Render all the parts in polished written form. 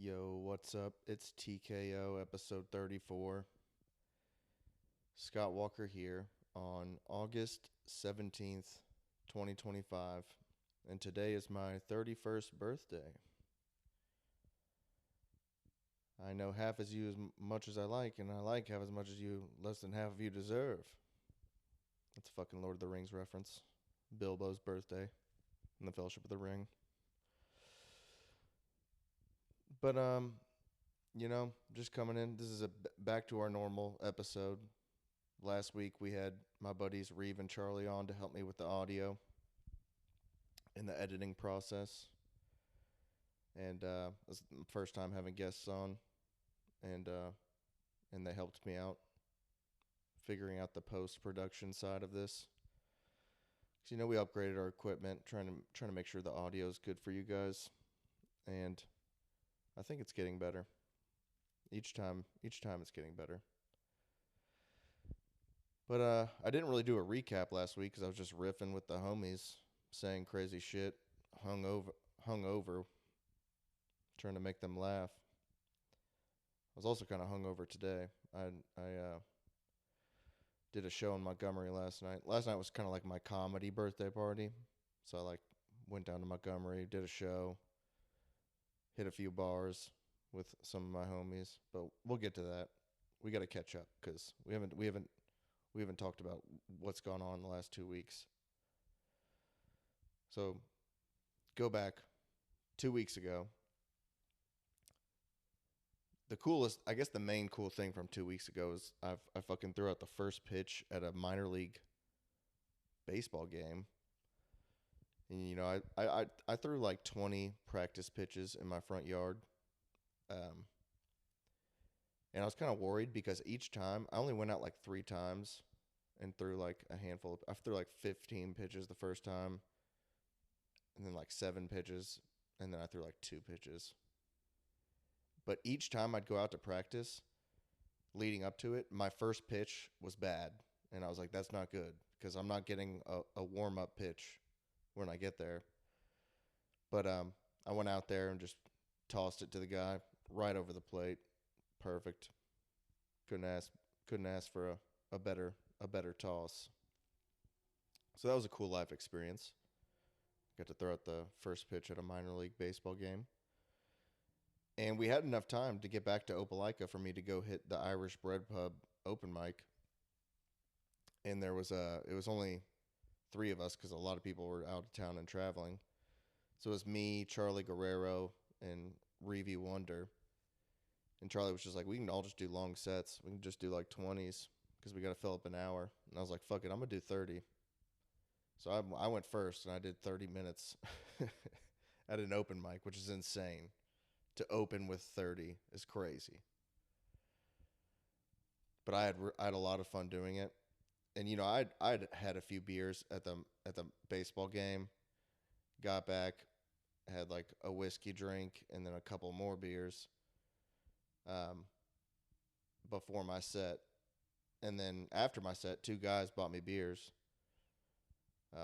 Yo, what's up? It's TKO episode 34. Scott Walker here on August 17th, 2025. And today is my 31st birthday. I know half as you as much as I like, and I like half as much as you, less than half of you deserve. That's a fucking Lord of the Rings reference. Bilbo's birthday in the Fellowship of the Ring. But, just coming in. This is a back to our normal episode. Last week we had my buddies Reeve and Charlie on to help me with the audio in the editing process. And it was the first time having guests on, and they helped me out figuring out the post production side of this. Cause we upgraded our equipment, trying to make sure the audio is good for you guys, and I think it's getting better. Each time it's getting better. But I didn't really do a recap last week because I was just riffing with the homies, saying crazy shit, hung over, trying to make them laugh. I was also kind of hungover today. I did a show in Montgomery last night. Last night was kind of like my comedy birthday party, so I went down to Montgomery, did a show, hit a few bars with some of my homies. But we'll get to that. We got to catch up because we haven't talked about what's gone on in the last 2 weeks. So go back 2 weeks ago. I guess the main cool thing from 2 weeks ago is I fucking threw out the first pitch at a minor league baseball game. And I threw like 20 practice pitches in my front yard. And I was kind of worried because each time I only went out like 3 times and threw like a handful I threw like 15 pitches the first time, and then like 7 pitches, and then I threw like 2 pitches. But each time I'd go out to practice, leading up to it, my first pitch was bad. And I was like, that's not good because I'm not getting a warm up pitch when I get there. But I went out there and just tossed it to the guy right over the plate. Perfect. Couldn't ask for a better toss. So that was a cool life experience. Got to throw out the first pitch at a minor league baseball game. And we had enough time to get back to Opelika for me to go hit the Irish Bread Pub open mic. And it was only 3 of us because a lot of people were out of town and traveling. So it was me, Charlie Guerrero, and Reevy Wonder. And Charlie was just like, we can all just do long sets. We can just do like 20s because we got to fill up an hour. And I was like, fuck it, I'm going to do 30. So I went first and I did 30 minutes at an open mic, which is insane. To open with 30 is crazy. But I had a lot of fun doing it. And I'd had a few beers at the baseball game. Got back, had like a whiskey drink and then a couple more beers before my set. And then after my set, 2 guys bought me beers.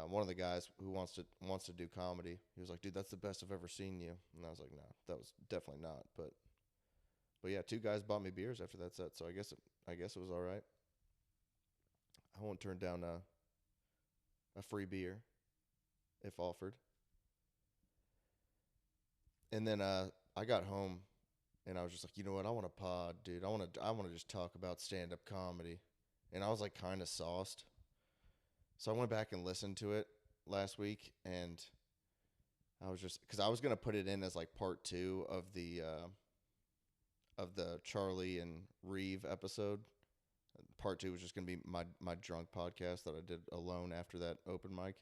One of the guys who wants to do comedy, he was like, "Dude, that's the best I've ever seen you." And I was like, "No, that was definitely not." But yeah, 2 guys bought me beers after that set, so I guess it was all right. I won't turn down a free beer if offered. And then I got home and I was just like, you know what? I want to pod, dude. I want to just talk about stand up comedy. And I was like kind of sauced. So I went back and listened to it last week, and I was just because I was gonna put it in as like part 2 of the Charlie and Reeve episode. Part 2 was just gonna be my drunk podcast that I did alone after that open mic.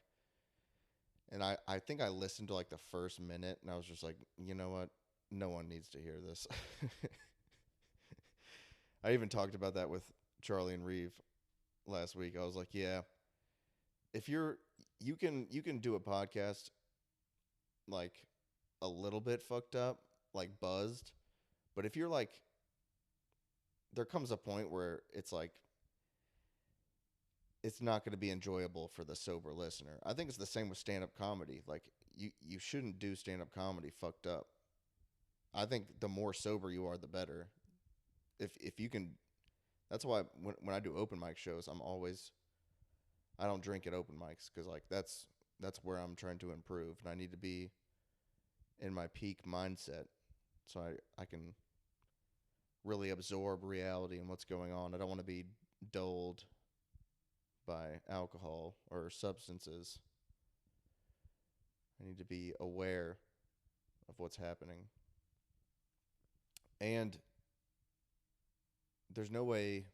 And I think I listened to like the first minute, and I was just like, you know what? No one needs to hear this. I even talked about that with Charlie and Reeve last week. I was like, yeah, if you can do a podcast like a little bit fucked up, like buzzed, but if you're like there comes a point where it's like it's not going to be enjoyable for the sober listener. I think it's the same with stand-up comedy. Like you shouldn't do stand-up comedy fucked up. I think the more sober you are, the better. If you can, that's why when I do open mic shows, I don't drink at open mics because like that's where I'm trying to improve, and I need to be in my peak mindset so I can really absorb reality and what's going on. I don't want to be dulled by alcohol or substances. I need to be aware of what's happening. And there's no way,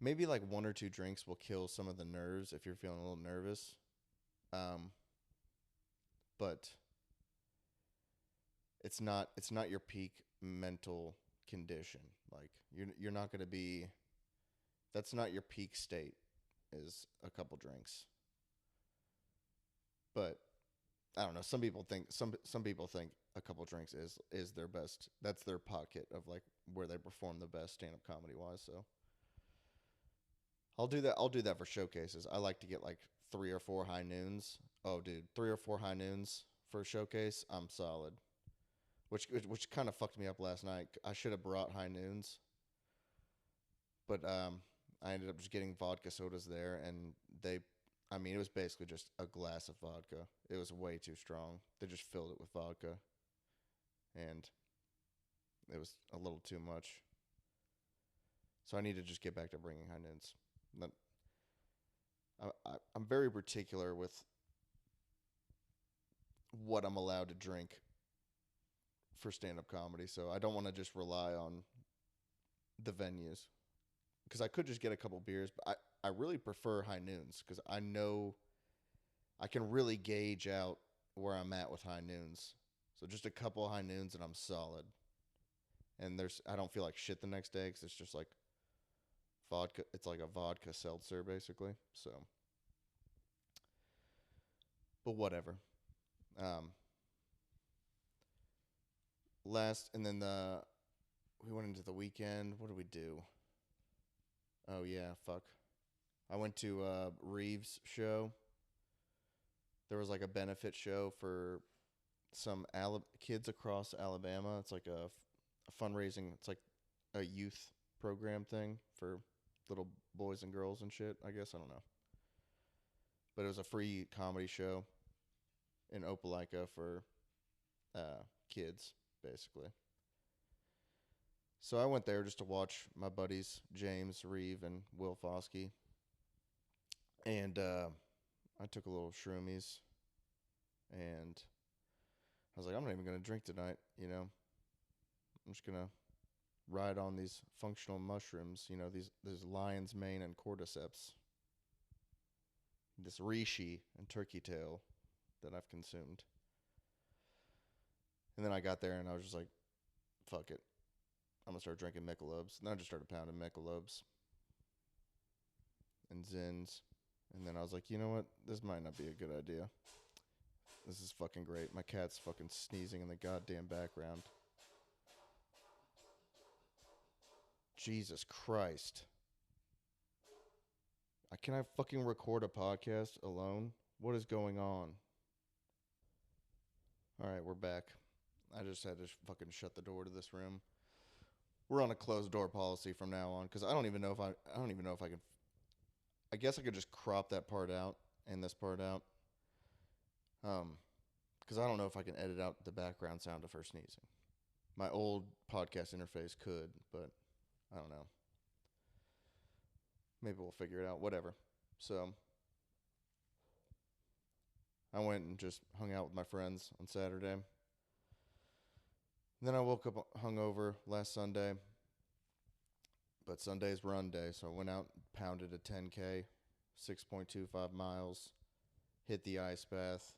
maybe like one or two drinks will kill some of the nerves if you're feeling a little nervous. But it's not your peak mental condition. Like you're not going to be, that's not your peak state, is a couple drinks. But I don't know. Some people think a couple drinks is their best. That's their pocket of like where they perform the best stand up comedy wise. So I'll do that. I'll do that for showcases. I like to get like 3 or 4 high noons. Oh, dude, 3 or 4 high noons for a showcase. I'm solid. Which kind of fucked me up last night. I should have brought high noons, but I ended up just getting vodka sodas there, and I mean, it was basically just a glass of vodka. It was way too strong. They just filled it with vodka, and it was a little too much. So I need to just get back to bringing high noons. I'm very particular with what I'm allowed to drink for stand-up comedy, so I don't want to just rely on the venues, because I could just get a couple beers, but I really prefer high noons because I know I can really gauge out where I'm at with high noons. So just a couple of high noons and I'm solid. And I don't feel like shit the next day because it's just like vodka. It's like a vodka seltzer basically. So, but whatever. Um, and then we went into the weekend. What did we do? Oh yeah, fuck. I went to Reeves' show. There was like a benefit show for some kids across Alabama. It's like a fundraising. It's like a youth program thing for little boys and girls and shit. I guess I don't know. But it was a free comedy show in Opelika for kids, basically. So I went there just to watch my buddies James Reeve and Will Foskey, and I took a little shroomies, and I was like, I'm not even gonna drink tonight. You know, I'm just gonna ride on these functional mushrooms. You know, these lion's mane and cordyceps, this reishi and turkey tail that I've consumed. And then I got there and I was just like, fuck it. I'm going to start drinking Michelobs. And then I just started pounding Michelobs and Zins. And then I was like, you know what? This might not be a good idea. This is fucking great. My cat's fucking sneezing in the goddamn background. Jesus Christ. Can I fucking record a podcast alone? What is going on? All right, we're back. I just had to fucking shut the door to this room. We're on a closed door policy from now on because I don't even know if I can. I guess I could just crop that part out and this part out. Because I don't know if I can edit out the background sound of her sneezing. My old podcast interface could, but I don't know. Maybe we'll figure it out. Whatever. So I went and just hung out with my friends on Saturday. Then I woke up hungover last Sunday. But Sunday's run day, so I went out and pounded a 10K, 6.25 miles, hit the ice bath.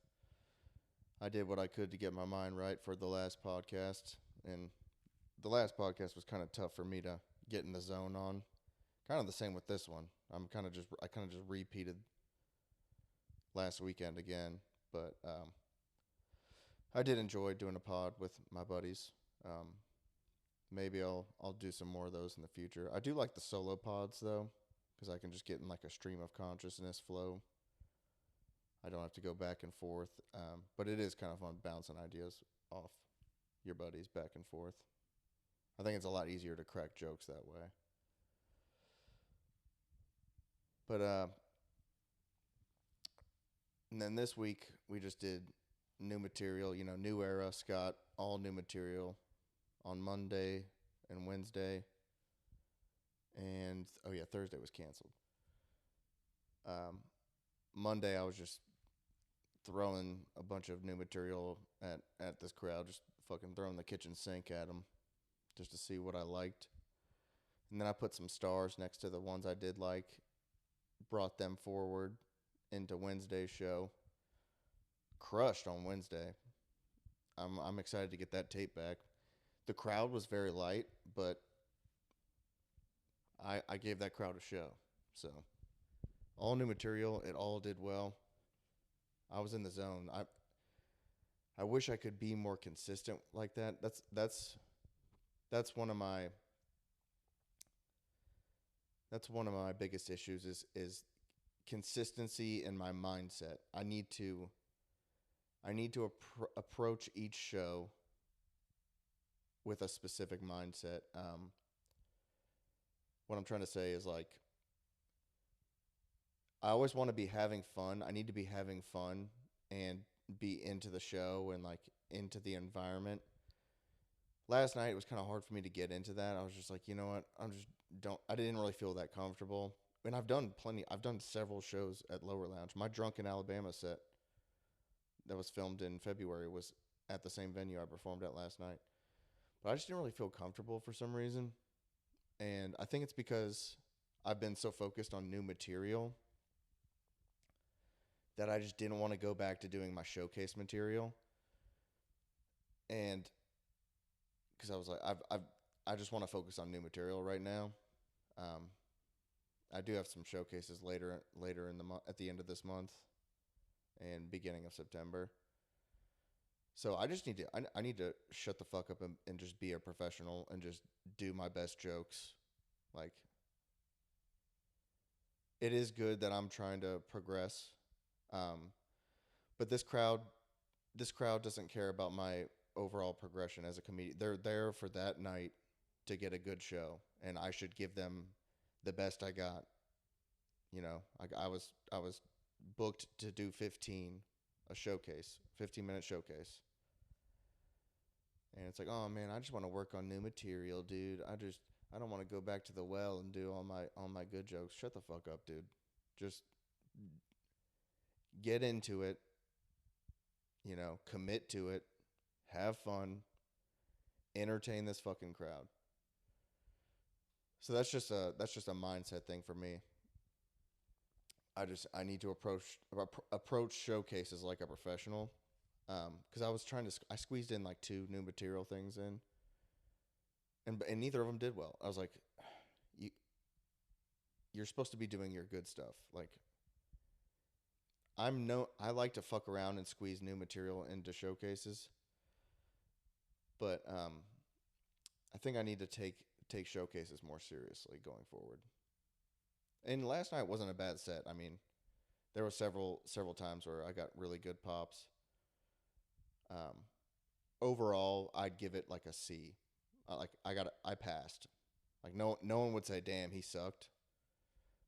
I did what I could to get my mind right for the last podcast. And the last podcast was kind of tough for me to get in the zone on. Kind of the same with this one. I kind of just repeated last weekend again, but I did enjoy doing a pod with my buddies. Maybe I'll do some more of those in the future. I do like the solo pods though, because I can just get in like a stream of consciousness flow. I don't have to go back and forth, but it is kind of fun bouncing ideas off your buddies back and forth. I think it's a lot easier to crack jokes that way. But and then this week we just did new material, new era, Scott, all new material on Monday and Wednesday. And oh yeah, Thursday was canceled. Monday I was just throwing a bunch of new material at this crowd, just fucking throwing the kitchen sink at them just to see what I liked. And then I put some stars next to the ones I did like, brought them forward into Wednesday's show. Crushed on Wednesday. I'm excited to get that tape back. The crowd was very light, but I gave that crowd a show. So all new material, it all did well. I was in the zone. I wish I could be more consistent like that. That's one of my biggest issues is consistency in my mindset. I need to approach each show with a specific mindset. What I'm trying to say is, like, I always want to be having fun. I need to be having fun and be into the show and, like, into the environment. Last night it was kind of hard for me to get into that. I was just like, you know what? I didn't really feel that comfortable. And I've done several shows at Lower Lounge. My Drunken Alabama set that was filmed in February was at the same venue I performed at last night. But I just didn't really feel comfortable for some reason. And I think it's because I've been so focused on new material that I just didn't want to go back to doing my showcase material. And because I was like, I just want to focus on new material right now. I do have some showcases later in the month, at the end of this month and beginning of September. So I just I need to shut the fuck up and just be a professional and just do my best jokes. Like, it is good that I'm trying to progress. But this crowd doesn't care about my overall progression as a comedian. They're there for that night to get a good show, and I should give them the best I got. I was booked to do 15 minute showcase. And it's like, oh man, I just want to work on new material, dude. I don't want to go back to the well and do all my good jokes. Shut the fuck up, dude. Just get into it. Commit to it. Have fun. Entertain this fucking crowd. So that's just a mindset thing for me. I need to approach showcases like a professional. Because I squeezed in like 2 new material things in, and neither of them did well. I was like, you're supposed to be doing your good stuff. Like, I like to fuck around and squeeze new material into showcases, but I think I need to take showcases more seriously going forward. And last night wasn't a bad set. I mean, there were several times where I got really good pops. Overall, I'd give it like a C. I passed. Like, no one would say, "Damn, he sucked,"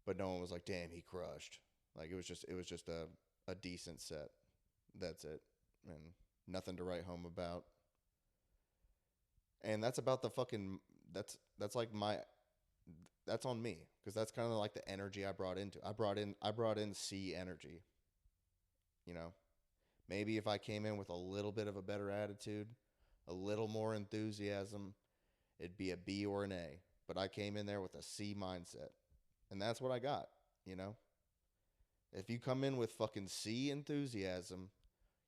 but no one was like, "Damn, he crushed." Like, it was just a decent set. That's it, and nothing to write home about. And that's about the fucking that's like that's on me, because that's kind of like the energy I brought into. I brought in C energy. You know, maybe if I came in with a little bit of a better attitude, a little more enthusiasm, it'd be a B or an A. But I came in there with a C mindset, and that's what I got. You know, if you come in with fucking C enthusiasm,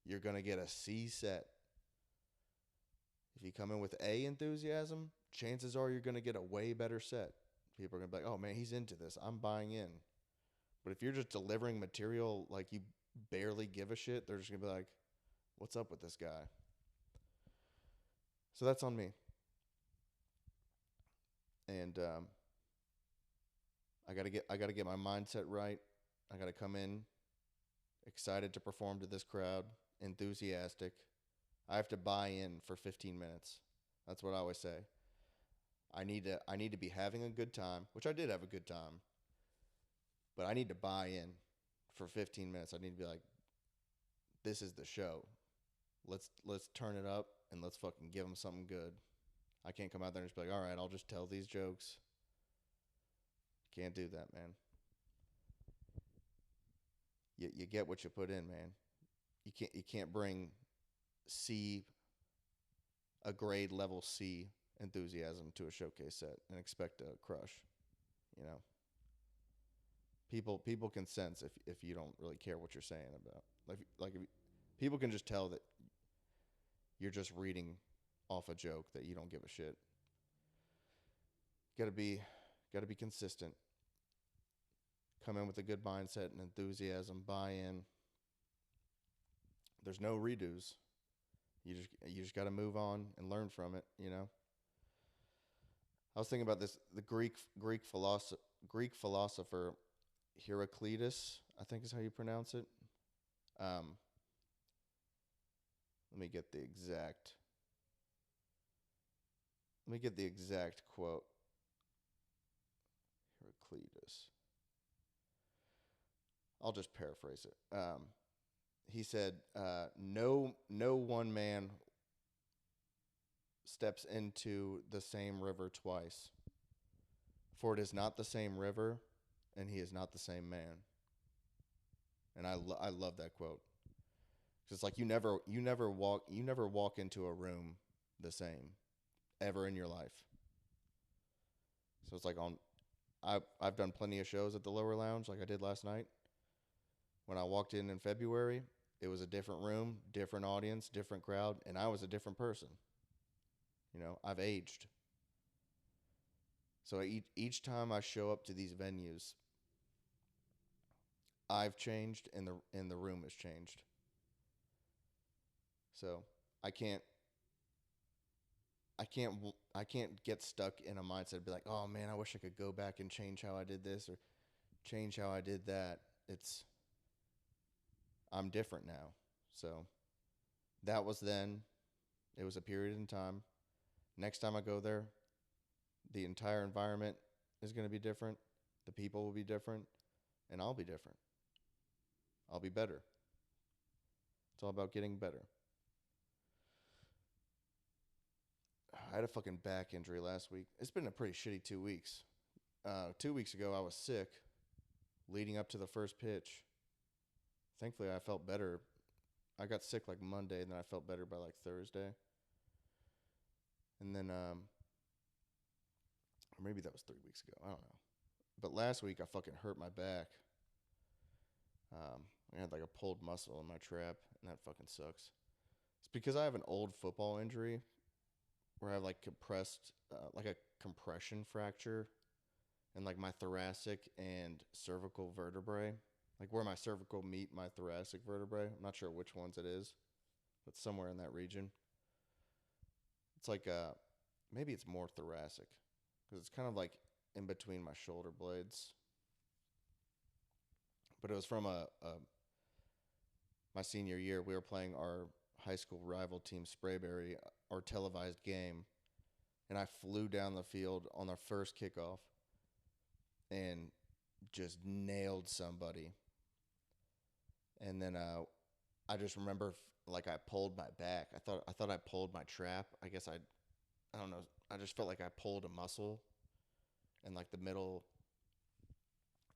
you're gonna get a C set. If you come in with A enthusiasm, chances are you're gonna get a way better set. People are gonna be like, "Oh man, he's into this. I'm buying in." But if you're just delivering material like you barely give a shit, they're just gonna be like, "What's up with this guy?" So that's on me. And I gotta get my mindset right. I gotta come in excited to perform to this crowd, enthusiastic, I have to buy in for 15 minutes. That's what I always say. I need to be having a good time, which I did have a good time, but I need to buy in for 15 minutes. I need to be like, this is the show. Let's turn it up and let's fucking give them something good. I can't come out there and just be like, all right, I'll just tell these jokes. Can't do that, man. You get what you put in, man. You can't bring C a grade level C enthusiasm to a showcase set and expect to crush. You know, people can sense if you don't really care what you're saying about. If people can just tell that you're just reading off a joke, that you don't give a shit. Got to be consistent. Come in with a good mindset and enthusiasm, buy in. There's no redos. You just got to move on and learn from it, you know. I was thinking about this, the Greek philosopher Heraclitus, I think is how you pronounce it. Let me get the exact quote. Heraclitus. I'll just paraphrase it. He said, "No one man steps into the same river twice, for it is not the same river, and he is not the same man." And I love that quote. 'Cause it's like you never walk into a room the same ever in your life. So it's like I've done plenty of shows at the Lower Lounge, like I did last night. When I walked in February, it was a different room, different audience, different crowd, and I was a different person. You know, I've aged. So each time I show up to these venues, I've changed and the room has changed. So I can't get stuck in a mindset and be like, oh man, I wish I could go back and change how I did this or change how I did that. I'm different now. So that was then. It was a period in time. Next time I go there, the entire environment is going to be different. The people will be different, and I'll be different. I'll be better. It's all about getting better. I had a fucking back injury last week. It's been a pretty shitty 2 weeks. 2 weeks ago, I was sick leading up to the first pitch. Thankfully, I felt better. I got sick like Monday, and then I felt better by like Thursday. And then, or maybe that was 3 weeks ago. I don't know. But last week, I fucking hurt my back. I had like a pulled muscle in my trap, and that fucking sucks. It's because I have an old football injury where I have like like a compression fracture in like my thoracic and cervical vertebrae. Like where my cervical meet my thoracic vertebrae. I'm not sure which ones it is, but somewhere in that region. It's like maybe it's more thoracic because it's kind of like in between my shoulder blades. But it was from my senior year. We were playing our high school rival team, Sprayberry, our televised game, and I flew down the field on our first kickoff and just nailed somebody. And then I just remember like I pulled my back. I thought I pulled my trap. I guess I don't know. I just felt like I pulled a muscle in like the middle,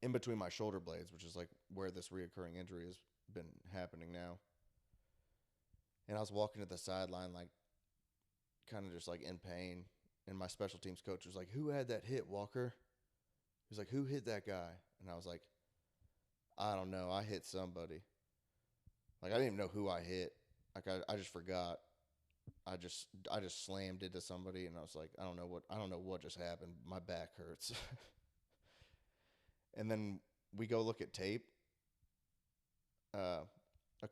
in between my shoulder blades, which is like where this reoccurring injury has been happening now. And I was walking to the sideline, like kind of just like in pain. And my special teams coach was like, "Who had that hit, Walker?" He was like, "Who hit that guy?" And I was like, "I don't know. I hit somebody." Like I didn't even know who I hit. Like I just forgot. I just slammed into somebody, and I was like, I don't know what just happened. My back hurts. And then we go look at tape a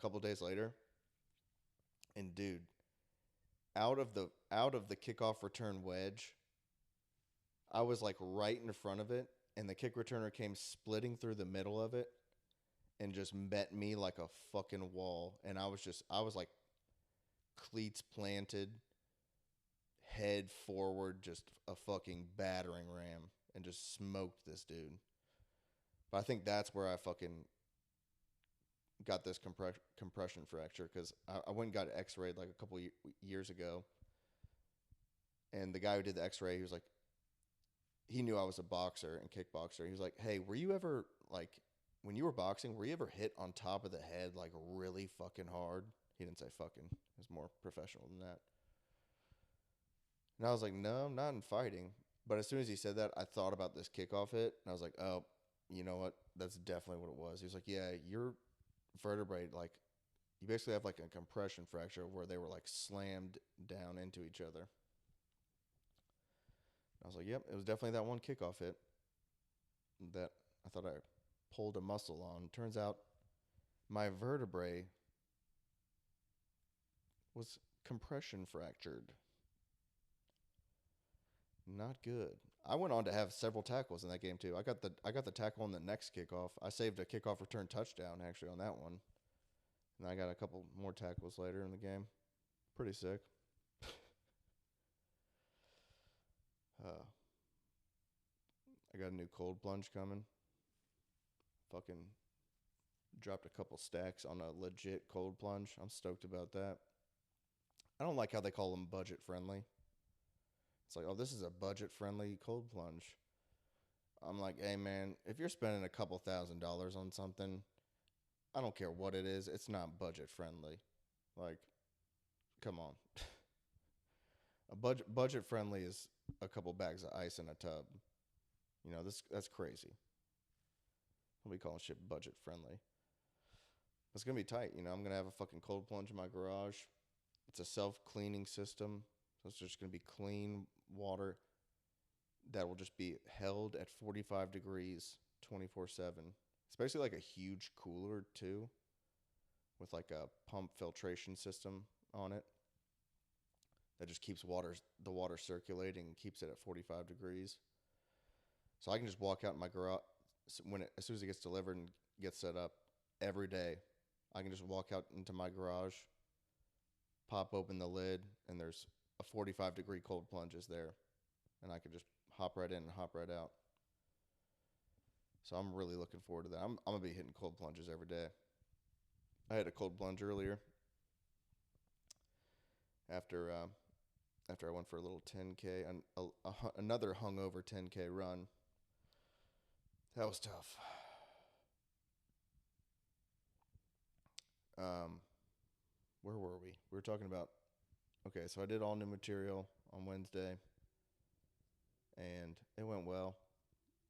couple days later, and dude, out of the kickoff return wedge, I was like right in front of it, and the kick returner came splitting through the middle of it and just met me like a fucking wall. And I was like cleats planted, head forward, just a fucking battering ram, and just smoked this dude. But I think that's where I fucking got this compression fracture because I went and got X-rayed like a couple years ago, and the guy who did the X-ray, he was like, he knew I was a boxer and kickboxer. He was like, "Hey, were you ever like when you were boxing, were you ever hit on top of the head like really fucking hard?" He didn't say fucking. It was more professional than that. And I was like, "No, not in fighting." But as soon as he said that, I thought about this kickoff hit, and I was like, "Oh, you know what? That's definitely what it was." He was like, "Yeah, your vertebrae like you basically have like a compression fracture where they were like slammed down into each other." I was like, "Yep, it was definitely that one kickoff hit that I thought I pulled a muscle on." Turns out my vertebrae was compression fractured. Not good. I went on to have several tackles in that game too. I got the tackle on the next kickoff. I saved a kickoff return touchdown actually on that one. And I got a couple more tackles later in the game. Pretty sick. Uh, I got a new cold plunge coming. Fucking dropped a couple stacks on a legit cold plunge. I'm stoked about that. I don't like how they call them budget friendly. It's like, oh, this is a budget friendly cold plunge. I'm like, hey man, if you're spending a couple $1,000s on something, I don't care what it is, it's not budget friendly. Like, come on. A budget friendly is a couple bags of ice in a tub. That's crazy. What we calling shit budget friendly? It's gonna be tight. I'm gonna have a fucking cold plunge in my garage. It's a self cleaning system, so it's just gonna be clean water that will just be held at 45 degrees 24/7. It's basically like a huge cooler too, with like a pump filtration system on it that just keeps the water circulating and keeps it at 45 degrees. So I can just walk out in my garage as soon as it gets delivered and gets set up every day. I can just walk out into my garage, pop open the lid, and there's a 45-degree cold plunge there, and I can just hop right in and hop right out. So I'm really looking forward to that. I'm gonna be hitting cold plunges every day. I had a cold plunge earlier after I went for a little 10K and another hungover 10K run. That was tough. Where were we? We were talking about. Okay, so I did all new material on Wednesday, and it went well.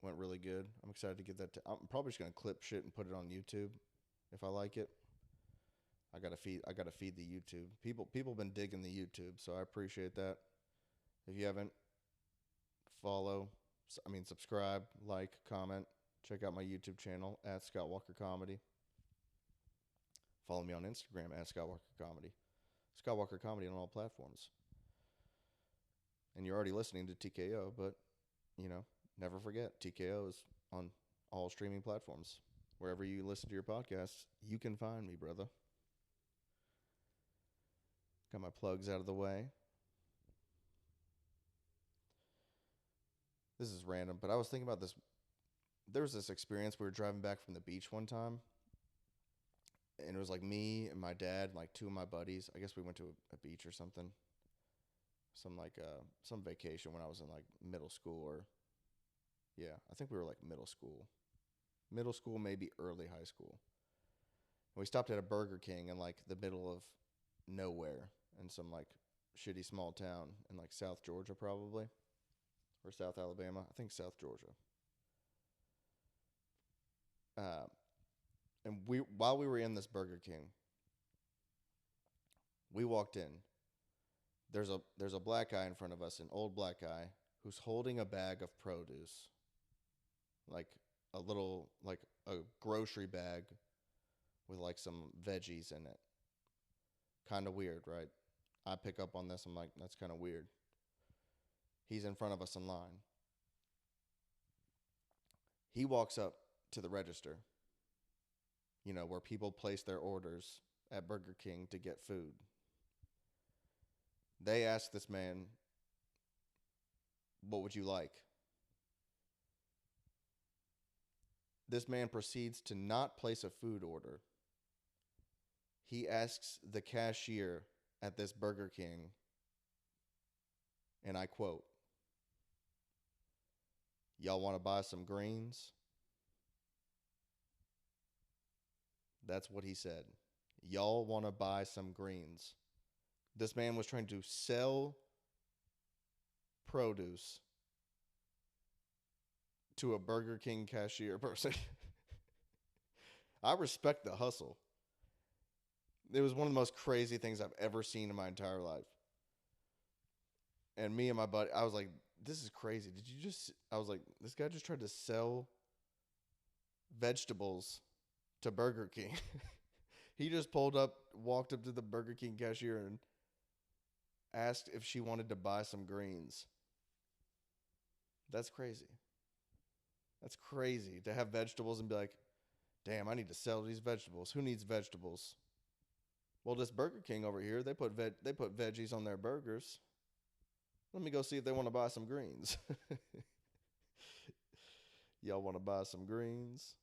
Went really good. I'm excited to get that. I'm probably just gonna clip shit and put it on YouTube if I like it. I gotta feed the YouTube. People been digging the YouTube, so I appreciate that. If you haven't, subscribe, like, comment, check out my YouTube channel at Scott Walker Comedy. Follow me on Instagram at Scott Walker Comedy. Scott Walker Comedy on all platforms. And you're already listening to TKO, but never forget TKO is on all streaming platforms. Wherever you listen to your podcasts, you can find me, brother. Got my plugs out of the way. This is random, but I was thinking about this. There was this experience. We were driving back from the beach one time, and it was like me and my dad and like two of my buddies. I guess we went to a beach or something. Some vacation when I was in like middle school or yeah, I think we were like middle school. Middle school, maybe early high school. And we stopped at a Burger King in like the middle of nowhere in some like shitty small town in like South Georgia probably. Or South Alabama. I think South Georgia. And while we were in this Burger King, we walked in. There's a black guy in front of us, an old black guy, who's holding a bag of produce. Like a grocery bag with like some veggies in it. Kind of weird, right? I pick up on this. I'm like, that's kind of weird. He's in front of us in line. He walks up to the register, where people place their orders at Burger King to get food. They asked this man, "What would you like?" This man proceeds to not place a food order. He asks the cashier at this Burger King, and I quote, "Y'all want to buy some greens?" That's what he said. "Y'all want to buy some greens?" This man was trying to sell produce to a Burger King cashier person. I respect the hustle. It was one of the most crazy things I've ever seen in my entire life. And me and my buddy, I was like, this is crazy. I was like, this guy just tried to sell vegetables to Burger King. He just walked up to the Burger King cashier and asked if she wanted to buy some greens. That's crazy. That's crazy to have vegetables and be like, damn, I need to sell these vegetables. Who needs vegetables? Well, this Burger King over here, they put veggies on their burgers. Let me go see if they want to buy some greens. Y'all want to buy some greens?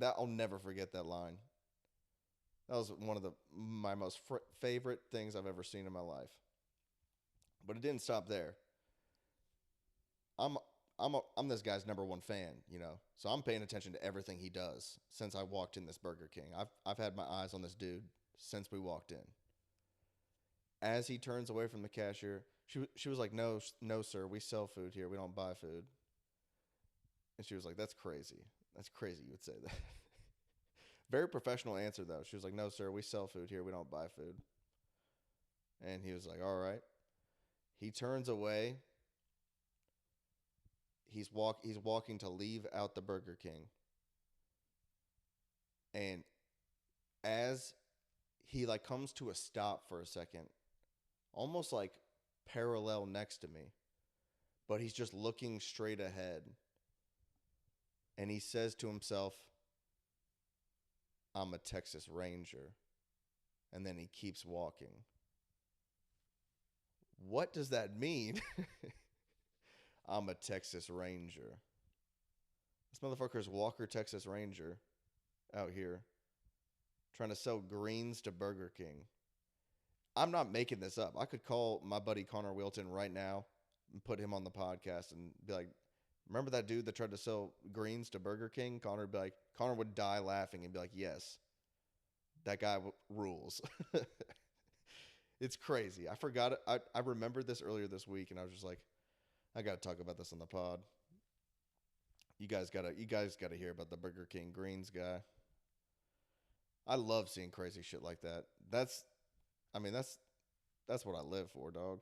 I'll never forget that line. That was one of my most favorite things I've ever seen in my life. But it didn't stop there. I'm this guy's number one fan, you know. So I'm paying attention to everything he does since I walked in this Burger King. I've had my eyes on this dude since we walked in. As he turns away from the cashier, she was like, "No, sir, we sell food here. We don't buy food." And she was like, "That's crazy. That's crazy you would say that." Very professional answer though. She was like, "No, sir, we sell food here. We don't buy food." And he was like, "All right." He turns away. He's walking to leave out the Burger King. And as he like comes to a stop for a second, almost like parallel next to me, but he's just looking straight ahead. And he says to himself, "I'm a Texas Ranger." And then he keeps walking. What does that mean? I'm a Texas Ranger. This motherfucker's Walker Texas Ranger out here trying to sell greens to Burger King. I'm not making this up. I could call my buddy Connor Wilton right now and put him on the podcast and be like, "Remember that dude that tried to sell greens to Burger King?" Connor would die laughing and be like, "Yes, that guy rules." It's crazy. I forgot it. I remembered this earlier this week, and I was just like, I got to talk about this on the pod. You guys gotta hear about the Burger King greens guy. I love seeing crazy shit like that. That's what I live for, dog.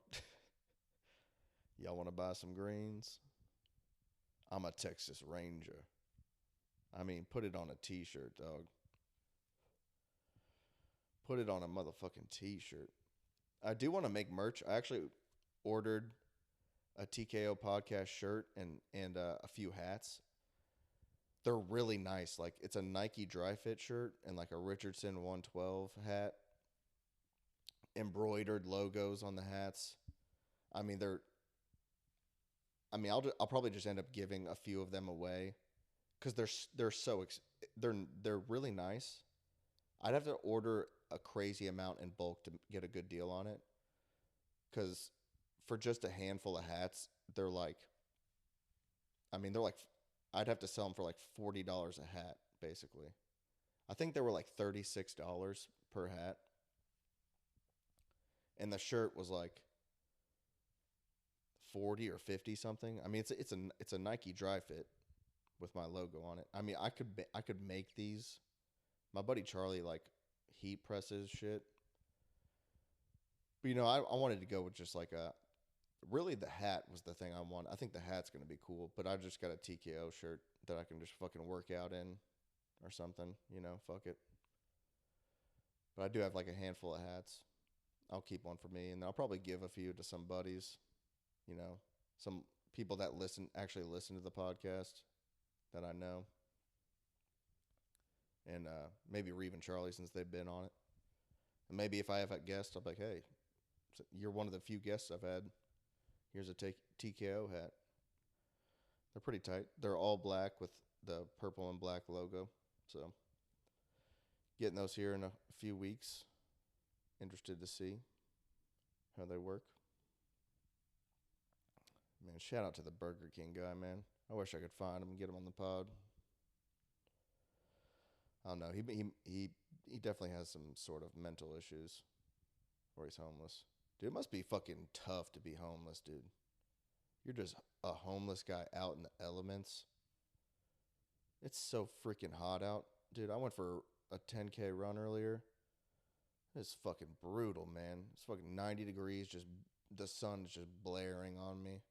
Y'all want to buy some greens? I'm a Texas Ranger. I mean, put it on a t-shirt, dog. Put it on a motherfucking t-shirt. I do want to make merch. I actually ordered a TKO podcast shirt and a few hats. They're really nice. Like it's a Nike dry fit shirt and like a Richardson 112 hat. Embroidered logos on the hats. I mean, I'll probably just end up giving a few of them away because they're really nice. I'd have to order a crazy amount in bulk to get a good deal on it because for just a handful of hats, they're like, I'd have to sell them for like $40 a hat, basically. I think they were like $36 per hat. And the shirt was like 40 or 50 something. I mean, it's a Nike dry fit with my logo on it. I mean, I could make these. My buddy Charlie like heat presses shit. But I wanted to go with just like really the hat was the thing I want. I think the hat's going to be cool, but I just got a TKO shirt that I can just fucking work out in or something, fuck it. But I do have like a handful of hats. I'll keep one for me, and I'll probably give a few to some buddies, some people that actually listen to the podcast that I know. And maybe Reeve and Charlie since they've been on it. And maybe if I have a guest, I'll be like, "Hey, You're one of the few guests I've had. Here's a TKO hat. They're pretty tight. They're all black with the purple and black logo. So, getting those here in a few weeks. Interested to see how they work. Man, shout out to the Burger King guy, man. I wish I could find him and get him on the pod. I don't know. He definitely has some sort of mental issues where he's homeless. Dude, it must be fucking tough to be homeless, dude. You're just a homeless guy out in the elements. It's so freaking hot out. Dude, I went for a 10K run earlier. It's fucking brutal, man. It's fucking 90 degrees. Just the sun is just blaring on me.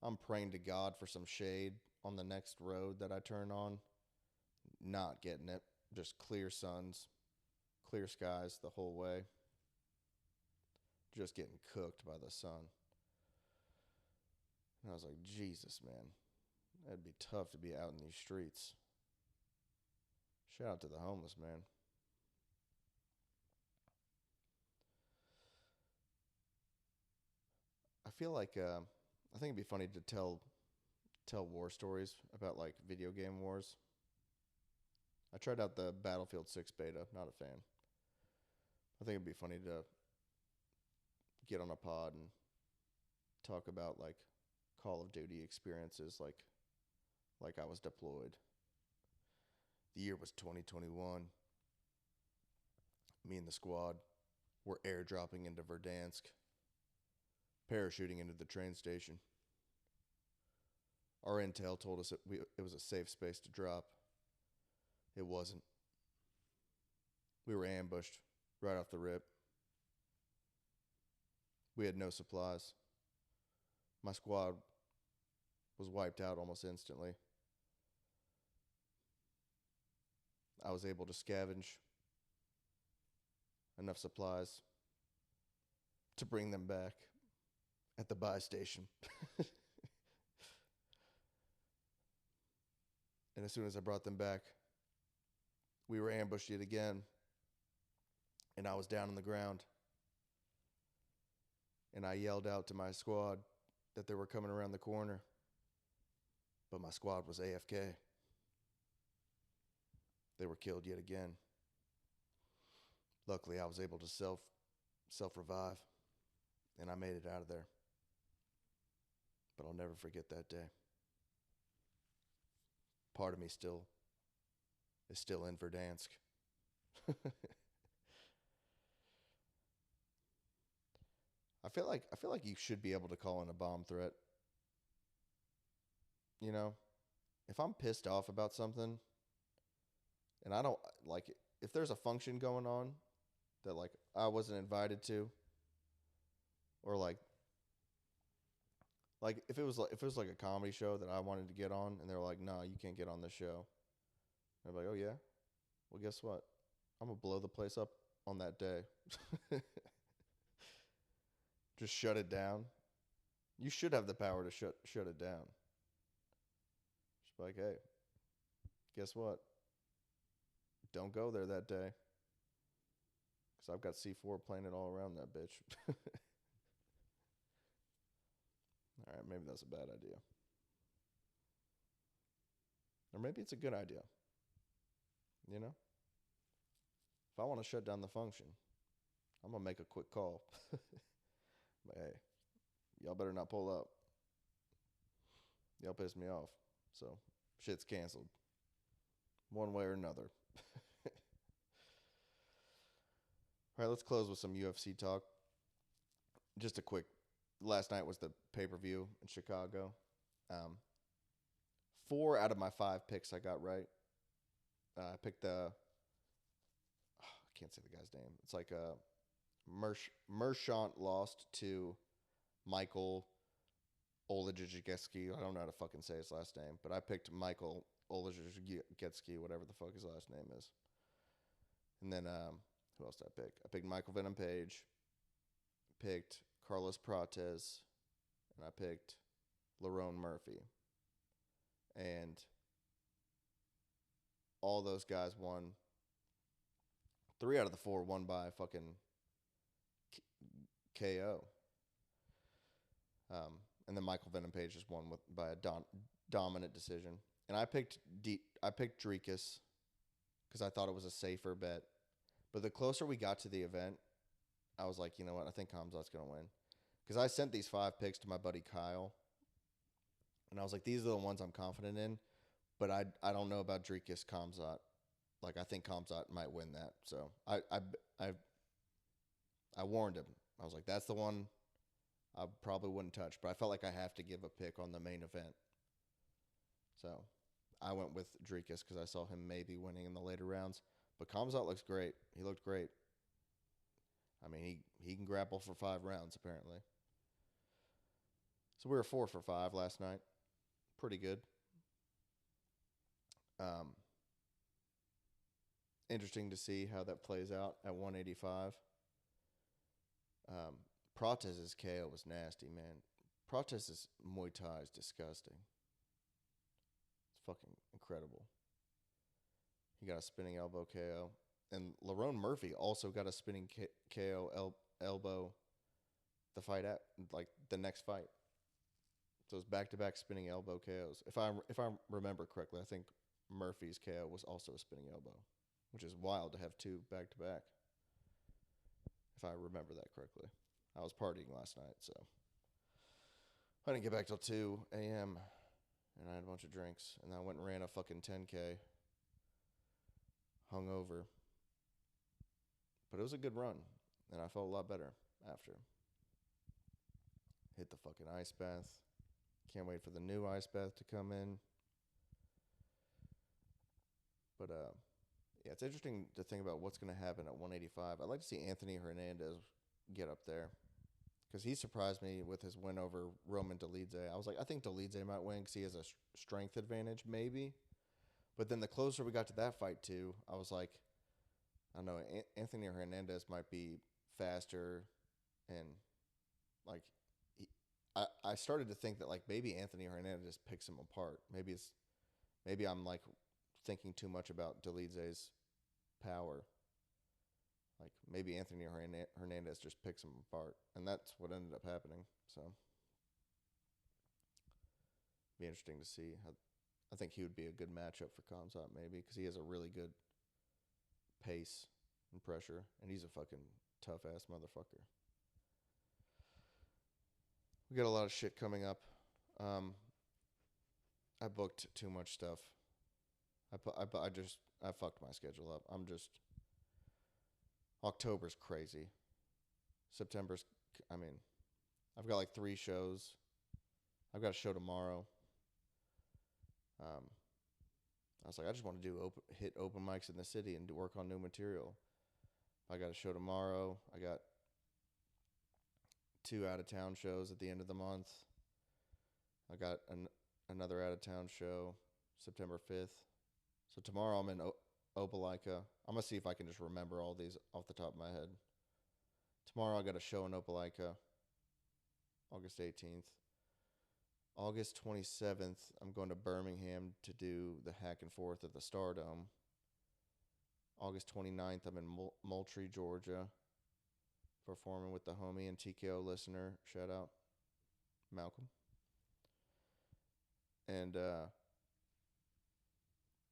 I'm praying to God for some shade on the next road that I turn on. Not getting it. Just clear suns, clear skies the whole way. Just getting cooked by the sun. And I was like, Jesus, man. That'd be tough to be out in these streets. Shout out to the homeless, man. I feel like I think it'd be funny to tell war stories about like video game wars. I tried out the Battlefield 6 beta, not a fan. I think it'd be funny to get on a pod and talk about like Call of Duty experiences like I was deployed. The year was 2021. Me and the squad were airdropping into Verdansk, parachuting into the train station. Our intel told us it was a safe space to drop. It wasn't. We were ambushed right off the rip. We had no supplies. My squad was wiped out almost instantly. I was able to scavenge enough supplies to bring them back at the buy station. And as soon as I brought them back, we were ambushed yet again. And I was down on the ground. And I yelled out to my squad that they were coming around the corner. But my squad was AFK. They were killed yet again. Luckily, I was able to self-revive. And I made it out of there. But I'll never forget that day. Part of me is still in Verdansk. I feel like you should be able to call in a bomb threat. You know, if I'm pissed off about something and I don't like it, if there's a function going on that like I wasn't invited to, or like if it was like a comedy show that I wanted to get on and they're like, "No, you can't get on this show." I'm like, "Oh yeah? Well, guess what? I'm going to blow the place up on that day." Just shut it down. You should have the power to shut it down. Just like, "Hey, guess what? Don't go there that day. Because I've got C4 playing it all around that bitch." All right, maybe that's a bad idea. Or maybe it's a good idea. You know? If I want to shut down the function, I'm going to make a quick call. But hey, y'all better not pull up. Y'all piss me off. So, shit's canceled. One way or another. All right, let's close with some UFC talk. Just a quick, last night was the pay-per-view in Chicago. 4 out of my 5 picks I got right. I picked I can't say the guy's name. It's like Mershant lost to Michael Olejniczewski. I don't know how to fucking say his last name, but I picked Michael Olejniczewski, whatever the fuck his last name is. And then who else did I pick? I picked Michael Venom Page, picked Carlos Prates, and I picked Lerone Murphy. And all those guys won. 3 out of the 4 won by fucking KO. And then Michael Venom Page just won by a dominant decision. And I picked Dricus because I thought it was a safer bet. But the closer we got to the event, I was like, you know what? I think Khamzat's going to win. Because I sent these 5 picks to my buddy Kyle. And I was like, these are the ones I'm confident in. But I don't know about Dricus Khamzat. Like, I think Khamzat might win that. So I warned him. I was like, that's the one I probably wouldn't touch. But I felt like I have to give a pick on the main event. So I went with Dricus because I saw him maybe winning in the later rounds. But Khamzat looks great. He looked great. I mean, he can grapple for 5 rounds, apparently. So we were 4 for 5 last night. Pretty good. Interesting to see how that plays out at 185. Protez's KO was nasty, man. Protez's Muay Thai is disgusting. It's fucking incredible. He got a spinning elbow KO. And Lerone Murphy also got a spinning KO elbow the fight at, like, the next fight. So it was back-to-back spinning elbow KOs. If I remember correctly, I think Murphy's KO was also a spinning elbow, which is wild to have 2 back-to-back, if I remember that correctly. I was partying last night, so I didn't get back till 2 a.m., and I had a bunch of drinks, and I went and ran a fucking 10K, hungover. But it was a good run, and I felt a lot better after. Hit the fucking ice bath. Can't wait for the new ice bath to come in. But, yeah, it's interesting to think about what's going to happen at 185. I'd like to see Anthony Hernandez get up there because he surprised me with his win over Roman Dolidze. I was like, I think Dolidze might win because he has a strength advantage, maybe. But then the closer we got to that fight, too, I was like, I don't know, Anthony Hernandez might be faster and, like, I started to think that, like, maybe Anthony Hernandez picks him apart. Maybe I'm, like, thinking too much about Dolidze's power. Like, maybe Anthony Hernandez just picks him apart. And that's what ended up happening. So, be interesting to see. I think he would be a good matchup for Khamzat, maybe, because he has a really good pace and pressure. And he's a fucking tough-ass motherfucker. We got a lot of shit coming up. I booked too much stuff. I fucked my schedule up. October's crazy. September's, I've got like 3 shows. I've got a show tomorrow. I was like, I just want to hit open mics in the city and work on new material. I got a show tomorrow. I got 2 out-of-town shows at the end of the month. I got another out-of-town show September 5th. So tomorrow I'm in Opelika. I'm going to see if I can just remember all these off the top of my head. Tomorrow I got a show in Opelika, August 18th. August 27th, I'm going to Birmingham to do the Hack and Forth at the Stardome. August 29th, I'm in Moultrie, Georgia, performing with the homie and TKO listener. Shout out, Malcolm. And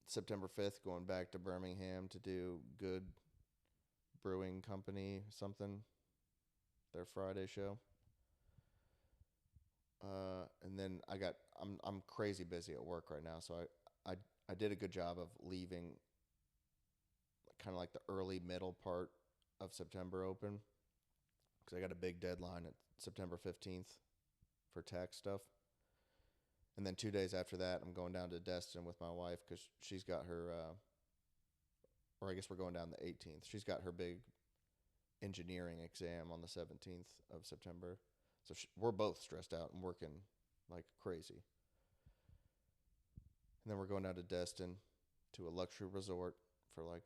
September 5th, going back to Birmingham to do Good Brewing Company something, their Friday show. And then I'm crazy busy at work right now, so I did a good job of leaving kind of like the early middle part of September open because I got a big deadline at September 15th for tax stuff. And then 2 days after that, I'm going down to Destin with my wife because she's got her, or I guess we're going down the 18th. She's got her big engineering exam on the 17th of September. So we're both stressed out and working like crazy. And then we're going down to Destin to a luxury resort for like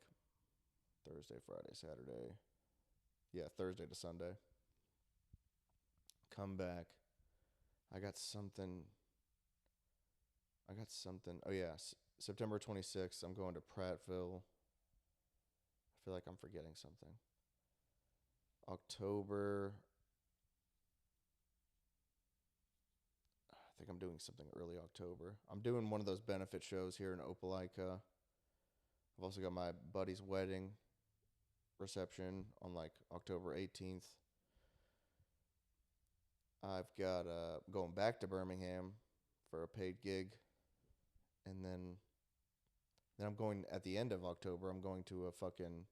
Thursday, Friday, Saturday. Yeah, Thursday to Sunday. Come back. I got something. Oh, yeah. September 26th, I'm going to Prattville. I feel like I'm forgetting something. October, I'm doing something early October. I'm doing one of those benefit shows here in Opelika. I've also got my buddy's wedding reception on like October 18th. I've got going back to Birmingham for a paid gig, and then I'm going at the end of October. I'm going to a fucking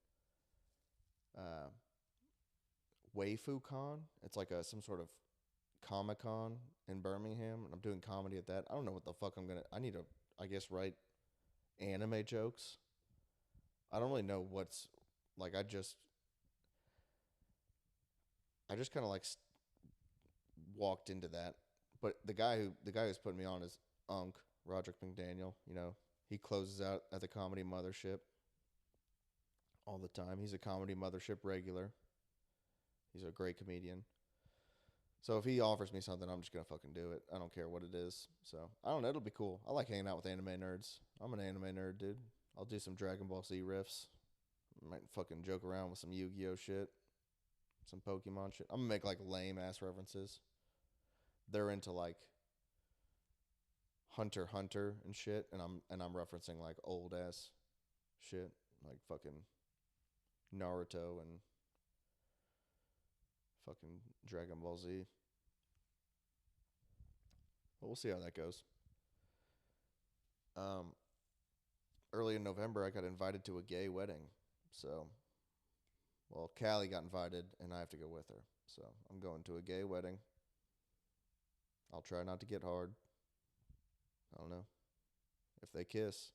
uh, Waifu Con. It's like some sort of Comic Con in Birmingham, and I'm doing comedy at that. I don't know what the fuck I'm gonna. I need to, I guess, write anime jokes. I don't really know what's like. I just kind of like walked into that. But the guy who's putting me on is Unk Roderick McDaniel. You know, he closes out at the Comedy Mothership all the time. He's a Comedy Mothership regular. He's a great comedian. So if he offers me something, I'm just gonna fucking do it. I don't care what it is. So I don't know. It'll be cool. I like hanging out with anime nerds. I'm an anime nerd, dude. I'll do some Dragon Ball Z riffs. Might fucking joke around with some Yu-Gi-Oh shit, some Pokemon shit. I'm gonna make like lame ass references. They're into like Hunter x Hunter and shit, and I'm referencing like old ass shit, like fucking Naruto and fucking Dragon Ball Z. But we'll see how that goes. Um, Early in November, I got invited to a gay wedding. So, well, Callie got invited, and I have to go with her. So I'm going to a gay wedding. I'll try not to get hard. I don't know. If they kiss,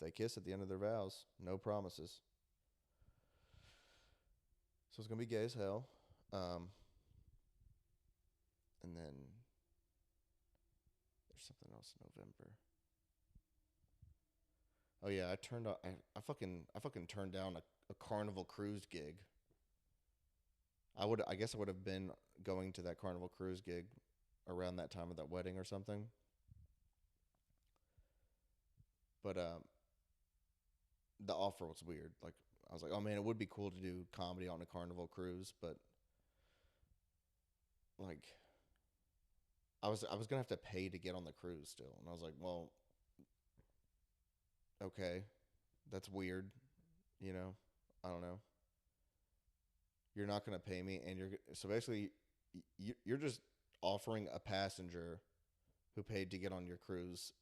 at the end of their vows, no promises. So it's gonna be gay as hell. And then there's something else in November. Oh yeah, I fucking turned down a Carnival Cruise gig. I guess I would have been going to that Carnival Cruise gig around that time of that wedding or something. But the offer was weird. Like I was like, oh man, it would be cool to do comedy on a Carnival cruise, but like I was gonna have to pay to get on the cruise still, and I was like, well, okay, that's weird, you know. I don't know. You're not gonna pay me, and so basically you're just offering a passenger who paid to get on your cruise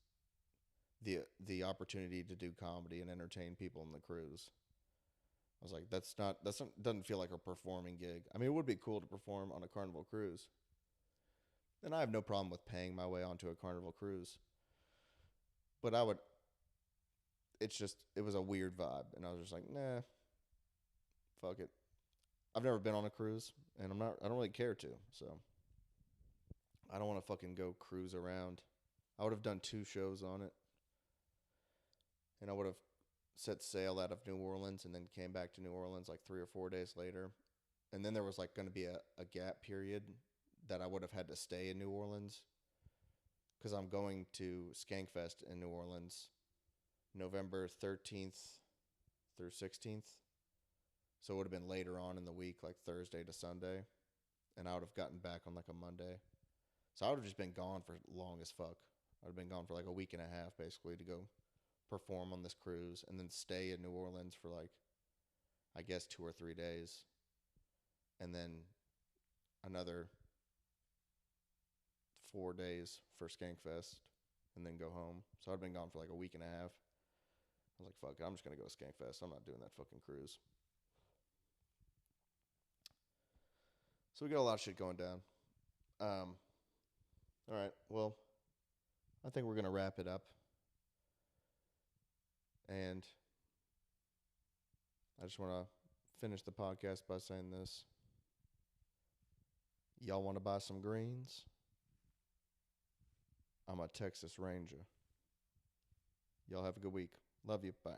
the opportunity to do comedy and entertain people in the cruise. I was like, that's not doesn't feel like a performing gig. I mean, it would be cool to perform on a Carnival cruise, and I have no problem with paying my way onto a Carnival cruise. But I would, it was a weird vibe, and I was just like, nah, fuck it. I've never been on a cruise, and I don't really care to, so I don't want to fucking go cruise around. I would have done 2 shows on it, and I would have set sail out of New Orleans and then came back to New Orleans like 3 or 4 days later. And then there was like going to be a gap period that I would have had to stay in New Orleans because I'm going to Skankfest in New Orleans November 13th through 16th. So it would have been later on in the week, like Thursday to Sunday. And I would have gotten back on like a Monday. So I would have just been gone for long as fuck. I would have been gone for like a week and a half basically to go perform on this cruise and then stay in New Orleans for like, I guess, 2 or 3 days. And then another 4 days for Skankfest and then go home. So I'd been gone for like a week and a half. I was like, fuck it, I'm just going to go to Skankfest. I'm not doing that fucking cruise. So we got a lot of shit going down. All right, well, I think we're going to wrap it up. And I just want to finish the podcast by saying this. Y'all want to buy some greens? I'm a Texas Ranger. Y'all have a good week. Love you. Bye.